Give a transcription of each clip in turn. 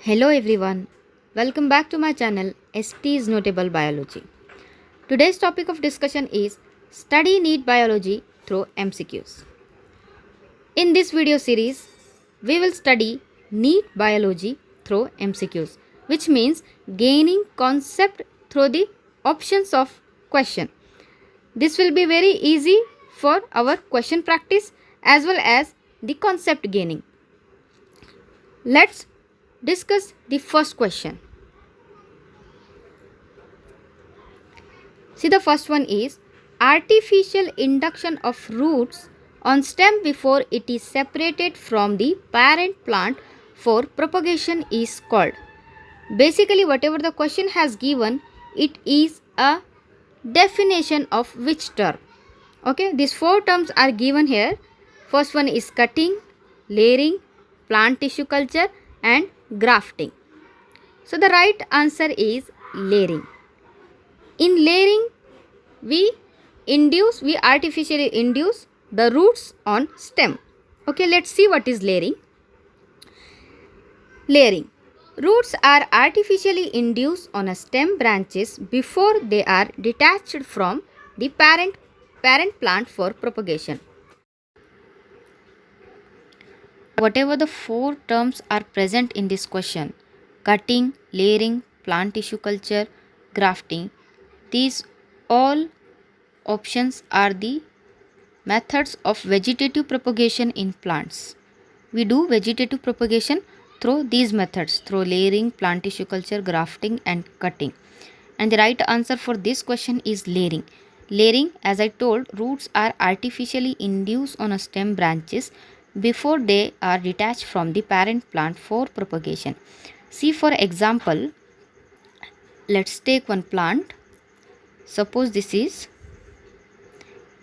Hello everyone, welcome back to my channel ST's Notable Biology. Today's topic of discussion is Study NEET Biology through MCQs. In this video series, we will study NEET Biology through MCQs, which means gaining concept through the options of question. This will be very easy for our question practice as well as the concept gaining. Let's discuss the first question. See, the first one is artificial induction of roots on stem before it is separated from the parent plant for propagation is called. Basically, whatever the question has given, it is a definition of which term. Okay, these four terms are given here. First one is cutting, layering, plant tissue culture and grafting. So the right answer is layering. In layering, we artificially induce the roots on stem. Okay, let's see what is layering. Layering. Roots are artificially induced on a stem branches before they are detached from the parent plant for propagation. Whatever the four terms are present in this question, cutting, layering, plant tissue culture, grafting, these all options are the methods of vegetative propagation in plants. We do vegetative propagation through these methods, through layering, plant tissue culture, grafting and cutting. And the right answer for this question is layering. Layering, as I told, roots are artificially induced on a stem branches before they are detached from the parent plant for propagation. See, for example, let's take one plant. Suppose this is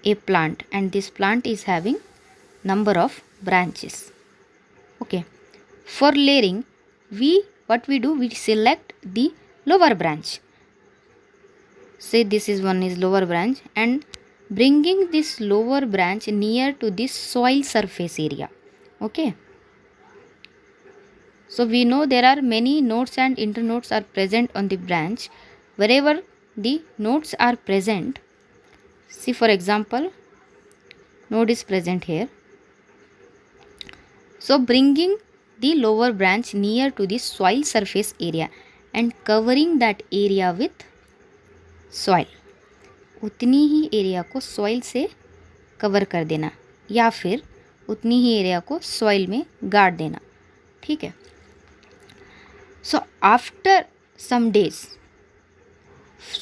a plant and this plant is having number of branches. Okay, for layering, we select the lower branch. Say this is one is lower branch and bringing this lower branch near to this soil surface area. Okay, so we know there are many nodes and internodes are present on the branch. Wherever the nodes are present, see, for example, node is present here. So bringing the lower branch near to the soil surface area and covering that area with soil. उतनी ही area को soil से cover कर देना या फिर उतनी ही area को soil में गाड़ देना. ठीक है. So after some days,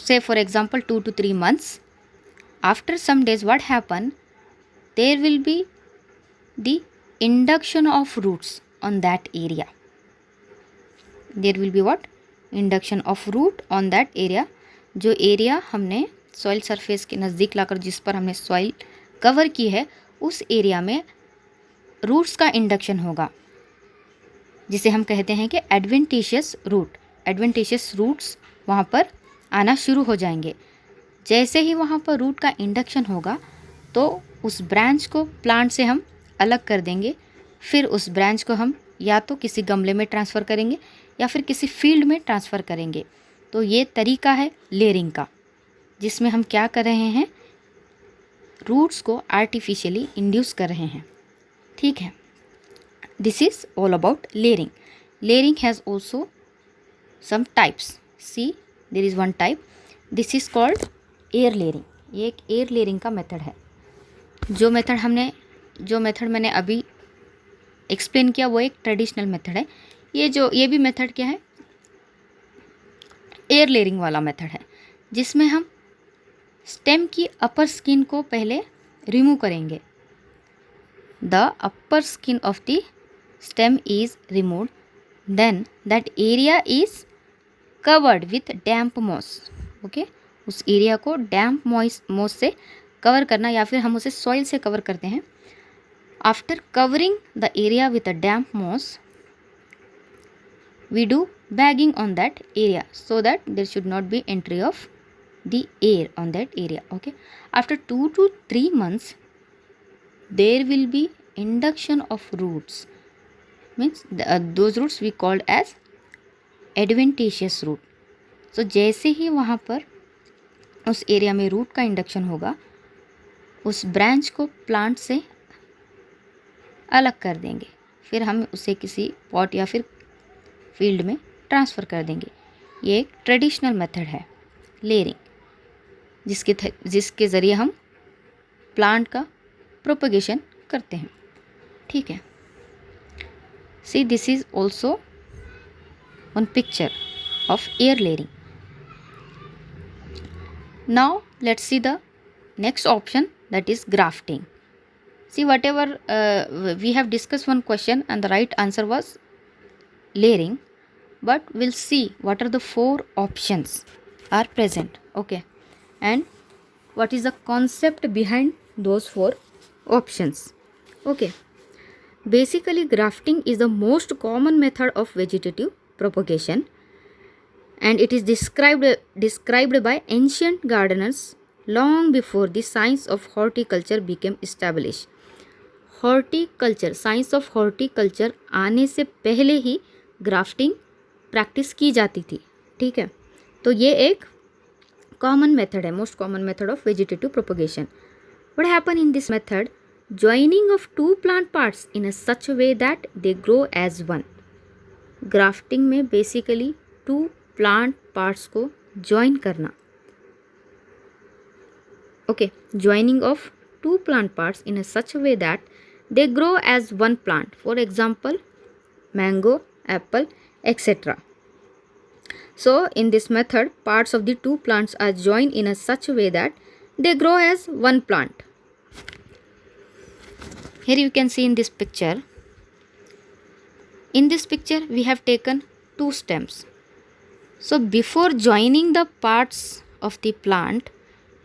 say for example 2 to 3 months, after some days what happen, there will be the induction of roots on that area. There will be what? Induction of root on that area. जो area हमने soil surface के नज़दीक लाकर जिस पर हमने soil cover की है उस एरिया में रूट्स का इंडक्शन होगा, जिसे हम कहते हैं कि एडवेंटिशियस रूट. एडवेंटिशियस रूट्स वहाँ पर आना शुरू हो जाएंगे. जैसे ही वहाँ पर रूट का इंडक्शन होगा तो उस ब्रांच को प्लांट से हम अलग कर देंगे. फिर उस ब्रांच को हम या तो किसी गमले में ट्रांसफ़र करेंगे या फिर किसी फील्ड में ट्रांसफ़र करेंगे. तो ये तरीका है लेयरिंग का, जिसमें हम क्या कर रहे हैं, रूट्स को आर्टिफिशियली इंड्यूस कर रहे हैं. ठीक है. This is all about layering. Layering has also some types. See, there is one type, this is called air layering. ये एक एयर लेयरिंग का मेथड है. जो मेथड मैंने अभी एक्सप्लेन किया वो एक ट्रेडिशनल मेथड है. ये भी मेथड क्या है, एयर लेयरिंग वाला मेथड है, जिसमें हम स्टेम की अपर स्किन को पहले रिमूव करेंगे. The upper skin of the stem is removed, then that area is covered with damp moss. Okay, उस एरिया को डैम्प मॉस से कवर करना या फिर हम उसे सॉइल से कवर करते हैं. After covering the area with a damp moss, we do bagging on that area so that there should not be entry of the air on that area. Okay, after 2 to 3 months there will be induction of roots, means those roots we called as adventitious root. So जैसे ही वहाँ पर उस area में root का induction होगा, उस branch को प्लांट से अलग कर देंगे, फिर हम उसे किसी पॉट या फिर फील्ड में ट्रांसफ़र कर देंगे। ये एक ट्रेडिशनल मेथड है लेयरिंग, जिसके ज़रिए हम प्लांट का प्रोपगेशन करते हैं। ठीक है, see this is also one picture of air layering. Now let's see the next option, that is grafting. See, whatever we have discussed one question and the right answer was layering, but we'll see what are the 4 options are present. Okay, and what is the concept behind those 4 options. Okay, basically grafting is the most common method of vegetative propagation, and it is described by ancient gardeners long before the science of horticulture became established. Horticulture, science of horticulture आने से पहले ही grafting practice की जाती थी। ठीक है, तो ये एक कॉमन मेथड है, most common method of vegetative propagation. What happen in this method? Joining of 2 plant parts in a such way that they grow as one. Grafting में बेसिकली 2 प्लांट पार्ट्स को ज्वाइन करना। Okay, joining of 2 plant parts in a such a way that they grow as one plant. For example, mango, apple, etc. So, in this method, parts of the 2 plants are joined in a such a way that they grow as one plant. Here you can see in this picture. In this picture, we have taken 2 stems. So, before joining the parts of the plant,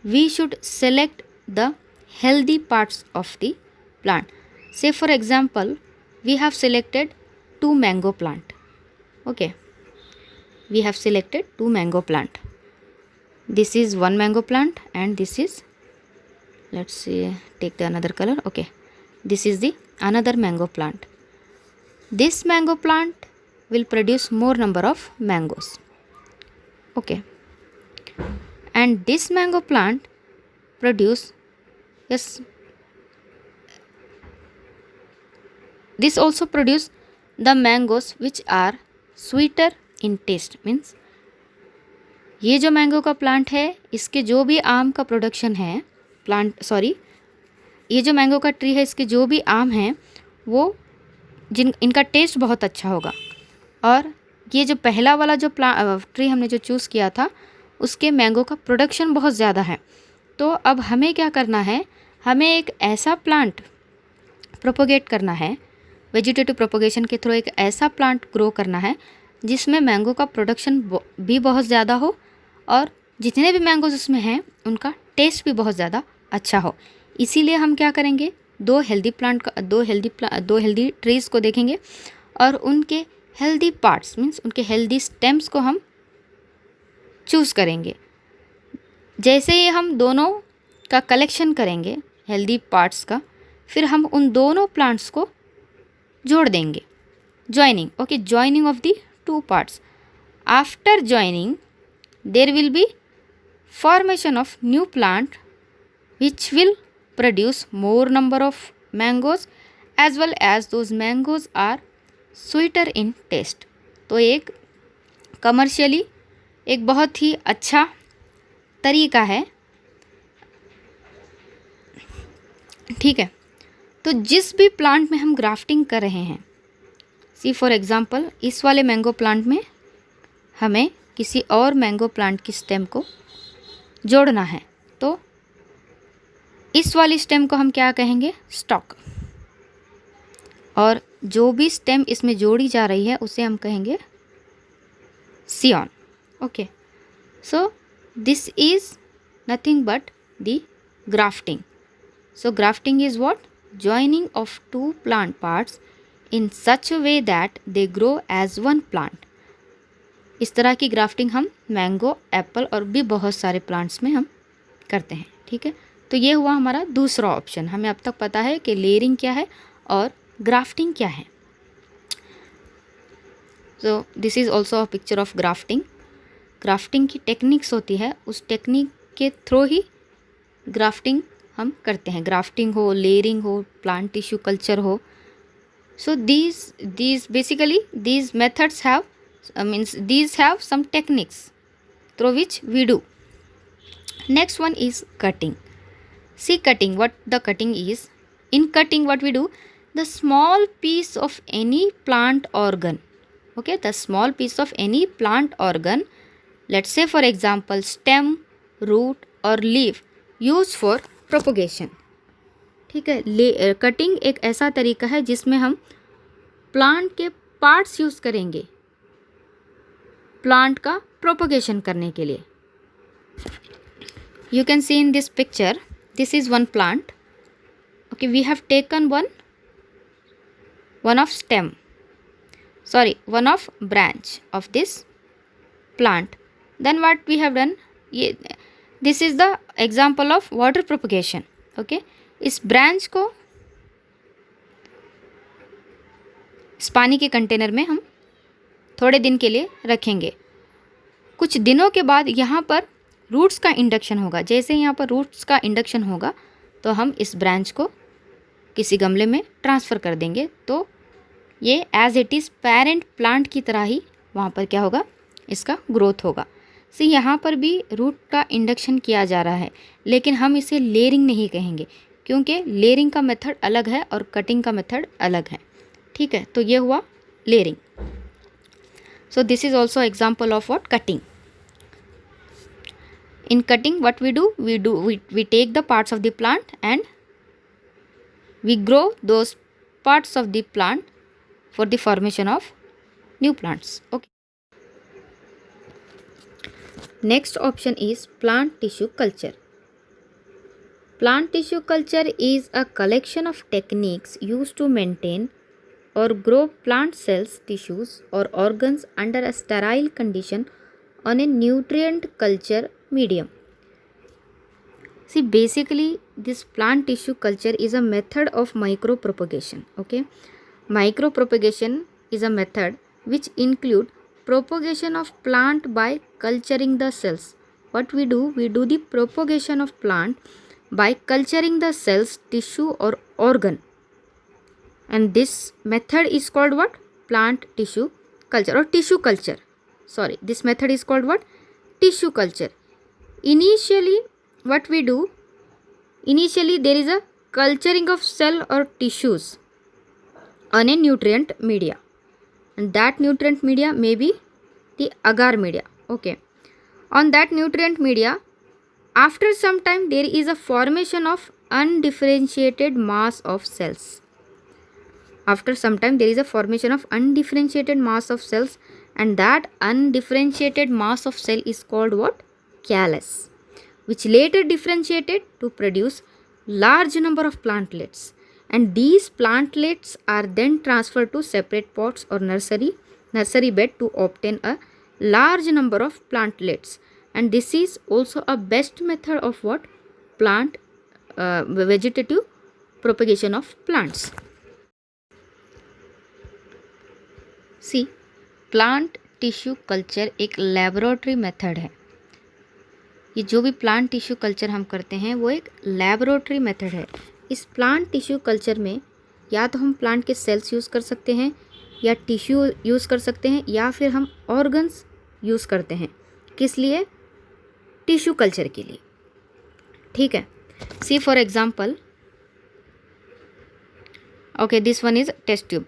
we should select the healthy parts of the plant. Say for example, we have selected 2 mango plant. Okay, we have selected 2 mango plant. This is one mango plant and this is, let's see, take the another color. Okay, this is the another mango plant. This mango plant will produce more number of mangoes. Okay, and this mango plant produce, yes, this also produce the mangoes which are sweeter in taste. Means ये जो mango का plant है, इसके जो भी आम का production है, ये जो मैंगो का ट्री है, इसके जो भी आम हैं वो इनका टेस्ट बहुत अच्छा होगा। और ये जो पहला वाला जो ट्री हमने जो चूज़ किया था, उसके मैंगो का प्रोडक्शन बहुत ज़्यादा है। तो अब हमें क्या करना है, हमें एक ऐसा प्लांट प्रोपोगेट करना है, वेजिटेटिव प्रोपोगेशन के थ्रू एक ऐसा प्लांट ग्रो करना है जिसमें मैंगो का प्रोडक्शन भी बहुत ज़्यादा हो और जितने भी मैंगोज उसमें हैं उनका टेस्ट भी बहुत ज़्यादा अच्छा हो। इसीलिए हम क्या करेंगे, दो हेल्दी ट्रीज़ को देखेंगे और उनके हेल्दी पार्ट्स मीन्स उनके हेल्दी स्टेम्स को हम चूज़ करेंगे। जैसे ही हम दोनों का कलेक्शन करेंगे हेल्दी पार्ट्स का, फिर हम उन दोनों प्लांट्स को जोड़ देंगे। Joining, okay, joining of the 2 parts. After joining there will be formation of new plant which will produce more number of mangoes as well as those mangoes are sweeter in taste. तो एक commercially एक बहुत ही अच्छा तरीका है। ठीक है, तो जिस भी प्लांट में हम ग्राफ्टिंग कर रहे हैं, सी फॉर एग्जांपल इस वाले मैंगो प्लांट में हमें किसी और मैंगो प्लांट की स्टेम को जोड़ना है, तो इस वाली स्टेम को हम क्या कहेंगे, स्टॉक। और जो भी स्टेम इसमें जोड़ी जा रही है उसे हम कहेंगे scion. Okay, so this is nothing but the grafting. So grafting is what? Joining of 2 plant parts in such a way that they grow as one plant. इस तरह की ग्राफ्टिंग हम मैंगो, एप्पल और भी बहुत सारे प्लांट्स में हम करते हैं। ठीक है, तो ये हुआ हमारा दूसरा ऑप्शन। हमें अब तक पता है कि लेयरिंग क्या है और ग्राफ्टिंग क्या है। So this is also a picture of grafting. Grafting की टेक्निक्स होती है, उस टेक्निक के थ्रू ही ग्राफ्टिंग हम करते हैं। ग्राफ्टिंग हो, लेयरिंग हो, प्लांट टिश्यू कल्चर हो। So these basically these methods have these have some techniques through which we do. Next one is cutting. See cutting, what the cutting is. In cutting what we do, the small piece of any plant organ. Okay, the small piece of any plant organ, let's say for example stem, root or leaf, used for propagation. ठीक है, cutting एक ऐसा तरीका है जिसमें हम plant के parts use करेंगे प्लांट का प्रोपगेशन करने के लिए। You can see in this picture, this is one plant. Okay, we have taken one of stem, sorry one of branch of this plant. Then what we have done, ये this is the example of water propagation. Okay, इस branch को इस पानी के container में हम थोड़े दिन के लिए रखेंगे। कुछ दिनों के बाद यहाँ पर रूट्स का इंडक्शन होगा। जैसे यहाँ पर रूट्स का इंडक्शन होगा तो हम इस ब्रांच को किसी गमले में ट्रांसफ़र कर देंगे, तो ये as it is parent plant की तरह ही वहाँ पर क्या होगा, इसका ग्रोथ होगा। सी यहाँ पर भी रूट का इंडक्शन किया जा रहा है, लेकिन हम इसे लेयरिंग नहीं कहेंगे क्योंकि लेयरिंग का मेथड अलग है और कटिंग का मेथड अलग है। ठीक है, तो ये हुआ layering. So this is also example of what, cutting. In cutting what we do, we take the parts of the plant and we grow those parts of the plant for the formation of new plants. Okay, next option is plant tissue culture. Plant tissue culture is a collection of techniques used to maintain or grow plant cells, tissues or organs under a sterile condition on a nutrient culture medium. See, basically this plant tissue culture is a method of micropropagation. Okay, micropropagation is a method which include propagation of plant by culturing the cells. What we do the propagation of plant by culturing the cells, tissue or organ, and this method is called what, plant tissue culture or tissue culture. Sorry, this method is called what, tissue culture. Initially what we do, initially there is a culturing of cell or tissues on a nutrient media, and that nutrient media may be the agar media. Okay, on that nutrient media, after some time there is a formation of undifferentiated mass of cells. After some time there is a formation of undifferentiated mass of cells, and that undifferentiated mass of cell is called what, callus, which later differentiated to produce large number of plantlets, and these plantlets are then transferred to separate pots or nursery bed to obtain a large number of plantlets. And this is also a best method of what, plant vegetative propagation of plants. See, plant tissue culture एक laboratory method है। ये जो भी plant tissue culture हम करते हैं वो एक लेबोरेटरी मेथड है। इस प्लांट टिश्यू कल्चर में या तो हम प्लांट के सेल्स यूज़ कर सकते हैं, या टिश्यू यूज़ कर सकते हैं, या फिर हम ऑर्गन्स यूज़ करते हैं। किस लिए, टिश्यू कल्चर के लिए। ठीक है, see for example, okay, this one is test tube.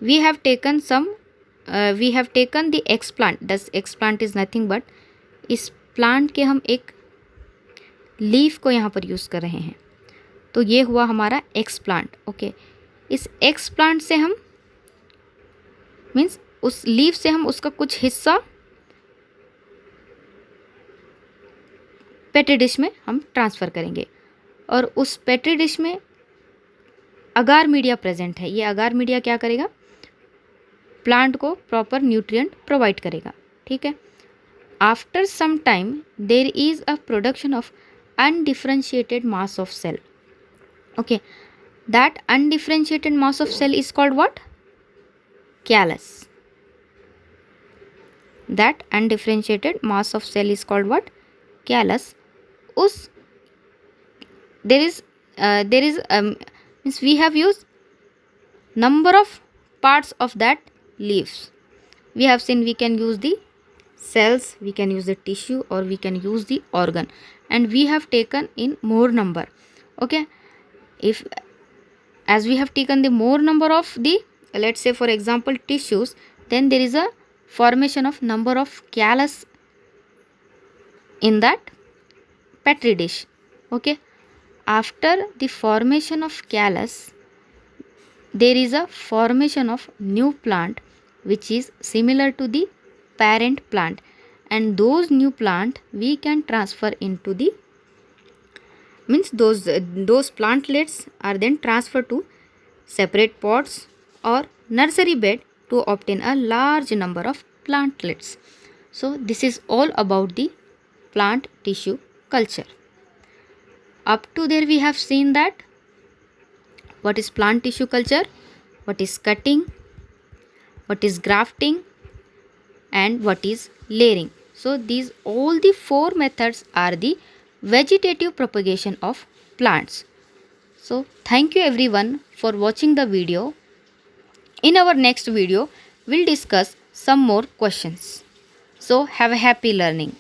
We have taken the explant. This explant is nothing but, इस प्लांट के हम एक लीफ को यहाँ पर यूज़ कर रहे हैं, तो ये हुआ हमारा एक्सप्लांट। ओके, इस एक्सप्लांट से हम मीन्स उस लीफ से हम उसका कुछ हिस्सा पेट्री डिश में हम ट्रांसफ़र करेंगे, और उस पेट्री डिश में अगार मीडिया प्रेजेंट है। ये अगार मीडिया क्या करेगा, प्लांट को प्रॉपर न्यूट्रिएंट प्रोवाइड करेगा। ठीक है, after some time there is a production of undifferentiated mass of cell. Okay, that undifferentiated mass of cell is called what, callus. that undifferentiated mass of cell is called what? Callus. उस there is means we have used number of parts of that leaves. We have seen we can use the cells, we can use the tissue, or we can use the organ, and we have taken in more number. Okay, if as we have taken the more number of the, let's say for example, tissues, then there is a formation of number of callus in that petri dish. Okay, after the formation of callus, there is a formation of new plant which is similar to the parent plant, and those new plant we can transfer into the, means those plantlets are then transferred to separate pots or nursery bed to obtain a large number of plantlets. So this is all about the plant tissue culture. Up to there we have seen that what is plant tissue culture, what is cutting, what is grafting, and what is layering. So these all the four methods are the vegetative propagation of plants. So thank you everyone for watching the video. In our next video, we'll discuss some more questions. So have a happy learning.